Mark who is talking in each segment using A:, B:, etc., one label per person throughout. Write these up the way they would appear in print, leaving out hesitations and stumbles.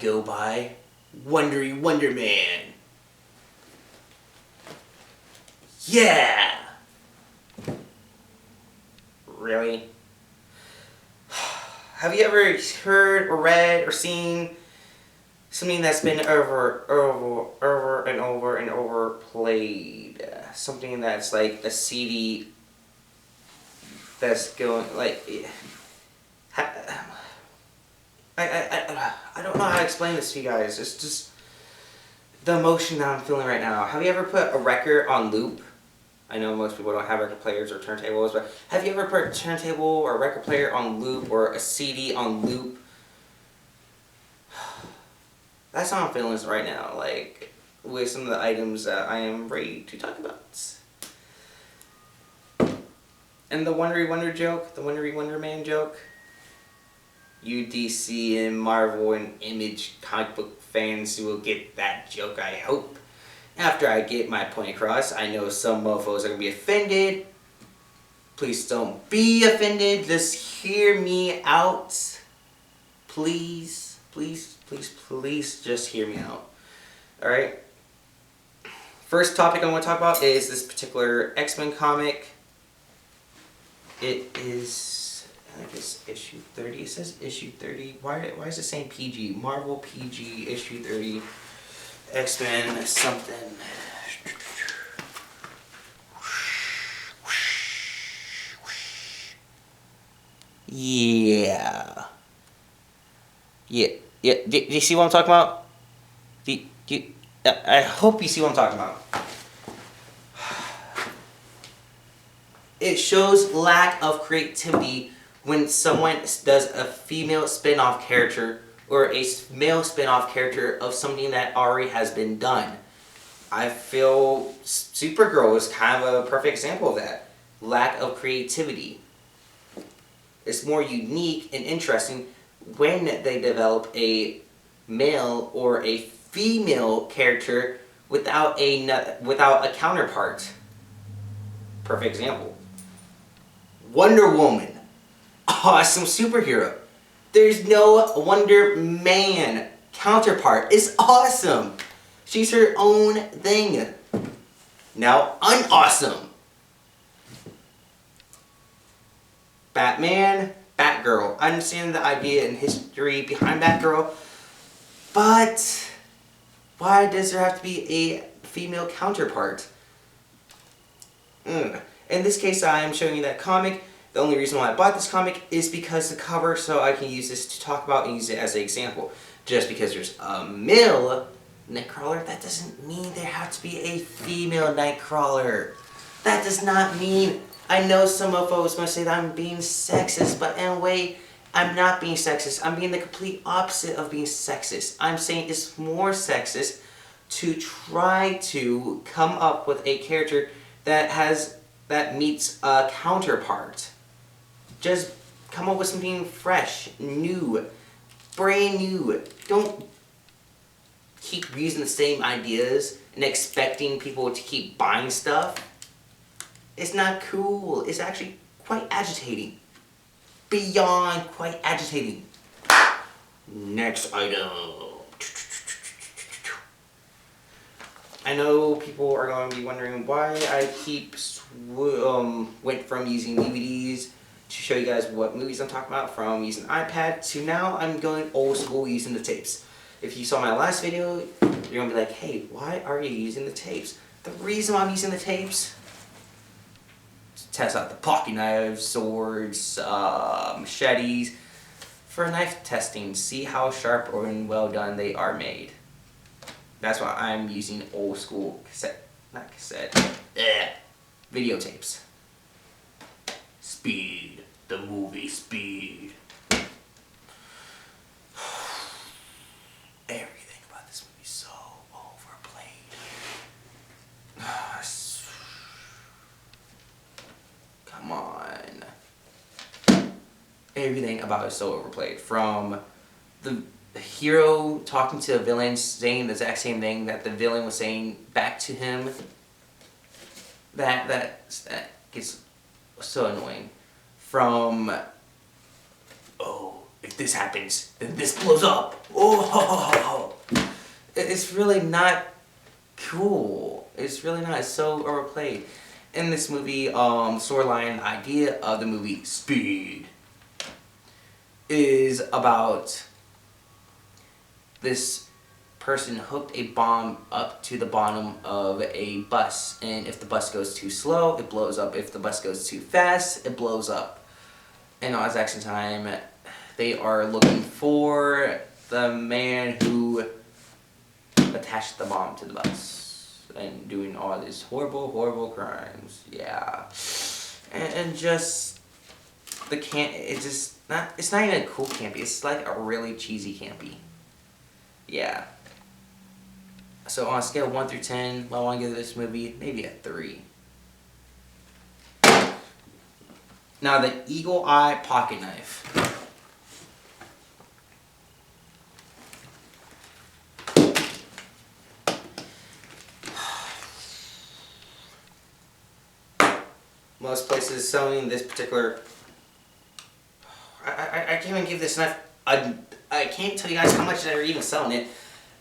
A: go by Wondery Wonder Man. Yeah! Really? Have you ever heard or read or seen something that's been over and over played? Something that's like a CD that's going like... I don't know how to explain this to you guys. It's just the emotion that I'm feeling right now. Have you ever put a record on loop? I know most people don't have record players or turntables, but have you ever put a turntable or a record player on loop or a CD on loop? That's how I'm feeling right now, like, with some of the items that I am ready to talk about. And the Wondery Wonder joke, the Wondery Wonder Man joke, you DC and Marvel and Image comic book fans will get that joke, I hope. After I get my point across, I know some mofos are going to be offended. Please don't be offended. Just hear me out. Please, please, please, please just hear me out. Alright? First topic I want to talk about is this particular X-Men comic. It is, I think it's issue 30. It says issue 30. Why is it saying PG? Marvel PG issue 30. X-Men something. Yeah. Do you see what I'm talking about? I hope you see what I'm talking about. It shows lack of creativity when someone does a female spin-off character or a male spin-off character of something that already has been done. I feel Supergirl is kind of a perfect example of that. Lack of creativity. It's more unique and interesting when they develop a male or a female character without a counterpart. Perfect example. Wonder Woman. Awesome superhero. There's no Wonder Man counterpart. It's awesome. She's her own thing. Now, unawesome. Batman, Batgirl. I understand the idea and history behind Batgirl, but why does there have to be a female counterpart? In this case, I am showing you that comic. The only reason why I bought this comic is because the cover, so I can use this to talk about and use it as an example. Just because there's a male Nightcrawler, that doesn't mean there has to be a female Nightcrawler. That does not mean... I know some mofos might say that I'm being sexist, but in a way, I'm not being sexist. I'm being the complete opposite of being sexist. I'm saying it's more sexist to try to come up with a character that meets a counterpart. Just come up with something fresh, new, brand new. Don't keep using the same ideas and expecting people to keep buying stuff. It's not cool. It's actually quite agitating. Beyond quite agitating. Next item. I know people are going to be wondering why I keep went from using DVDs to show you guys what movies I'm talking about, from using iPad to now I'm going old school using the tapes. If you saw my last video, you're going to be like, hey, why are you using the tapes? The reason why I'm using the tapes, to test out the pocket knives, swords, machetes, for knife testing, see how sharp and well done they are made. That's why I'm using old school videotapes. Speed, the movie Speed. Everything about this movie is so overplayed. Come on. Everything about it is so overplayed. From the hero talking to the villain, saying the exact same thing that the villain was saying back to him. That gets so annoying. From, oh, if this happens, then this blows up. Oh, it's really not cool. It's really not. It's so overplayed. In this movie, storyline idea of the movie Speed is about this person hooked a bomb up to the bottom of a bus, and if the bus goes too slow, it blows up. If the bus goes too fast, it blows up. And on action time, they are looking for the man who attached the bomb to the bus and doing all these horrible, horrible crimes. Yeah, and just the it's not even a cool campy. It's like a really cheesy campy. Yeah. So on a scale of 1 through 10, I want to give this movie maybe a 3. Now the Eagle Eye Pocket Knife. Most places selling this particular... I can't even give this knife... I can't tell you guys how much they're even selling it,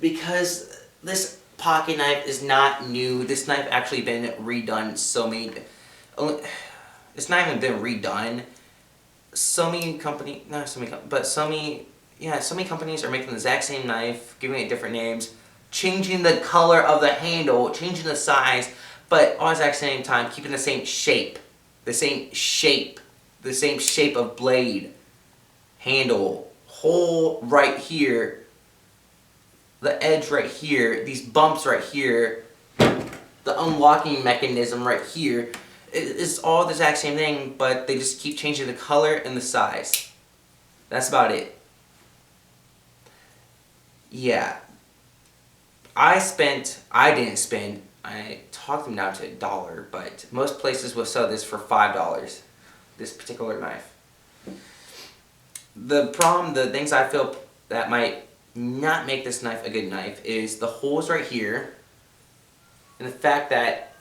A: because this pocket knife is not new. This knife actually been redone so many... It's not even been redone. So many companies are making the exact same knife, giving it different names, changing the color of the handle, changing the size, but all at the exact same time keeping the same shape. The same shape of blade, handle, hole right here, the edge right here, these bumps right here, the unlocking mechanism right here. It's all the exact same thing, but they just keep changing the color and the size. That's about it. Yeah. I talked them down to $1, but most places will sell this for $5, this particular knife. The things I feel that might not make this knife a good knife is the holes right here, and the fact that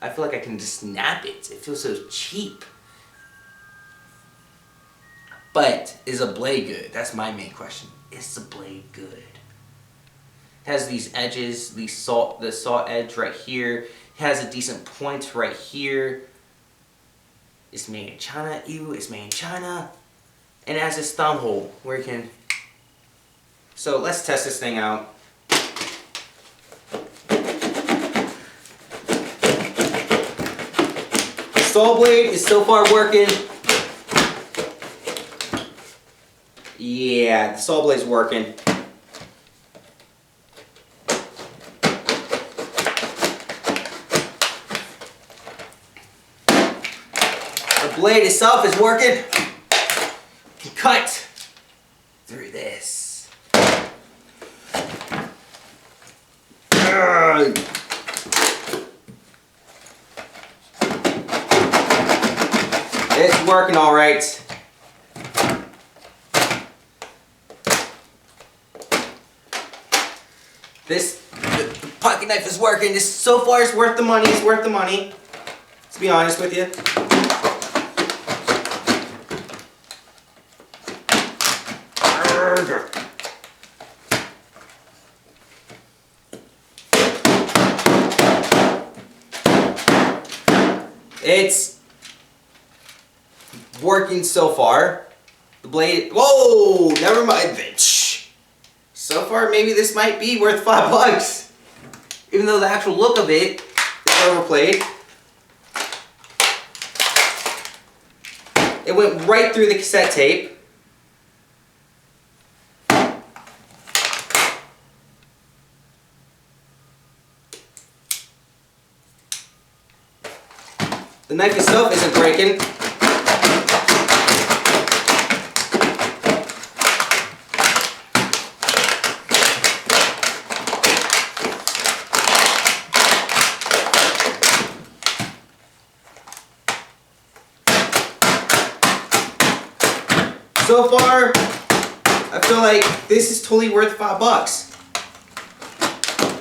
A: I feel like I can just snap it. It feels so cheap. But is a blade good? That's my main question. Is the blade good? It has these edges, the saw edge right here. It has a decent point right here. It's made in China. Ew, it's made in China. And it has this thumb hole where you can... So let's test this thing out. The saw blade is so far working. Yeah, the saw blade's working. The blade itself is working. You can cut through this. It's working all right. The pocket knife is working. This so far is worth the money. It's worth the money. To be honest with you. It's working so far. The blade, whoa, never mind. So far, maybe this might be worth $5. Even though the actual look of it is overplayed. It went right through the cassette tape. The knife itself isn't breaking. So far, I feel like this is totally worth $5.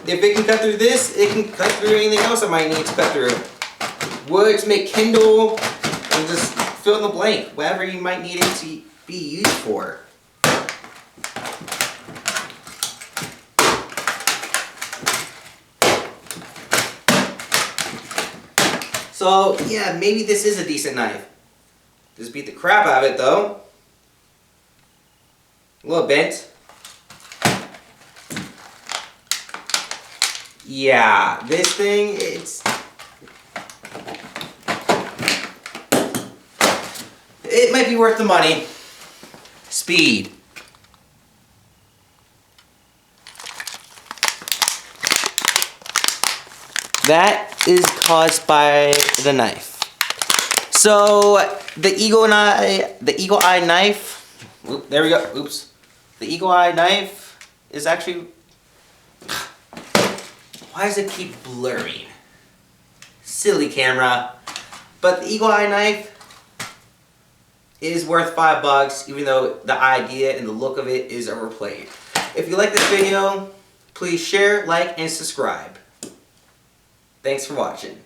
A: If it can cut through this, it can cut through anything else I might need to cut through. Wood to make Kindle, and just fill in the blank, whatever you might need it to be used for. So yeah, maybe this is a decent knife. Just beat the crap out of it though. A little bent. Yeah, this thing, it might be worth the money. Speed. That is caused by the knife. So the Eagle Eye knife. There we go. Oops. The Eagle Eye knife is actually. Why does it keep blurring? Silly camera. But the Eagle Eye knife is worth $5, even though the idea and the look of it is overplayed. If you like this video, please share, like, and subscribe. Thanks for watching.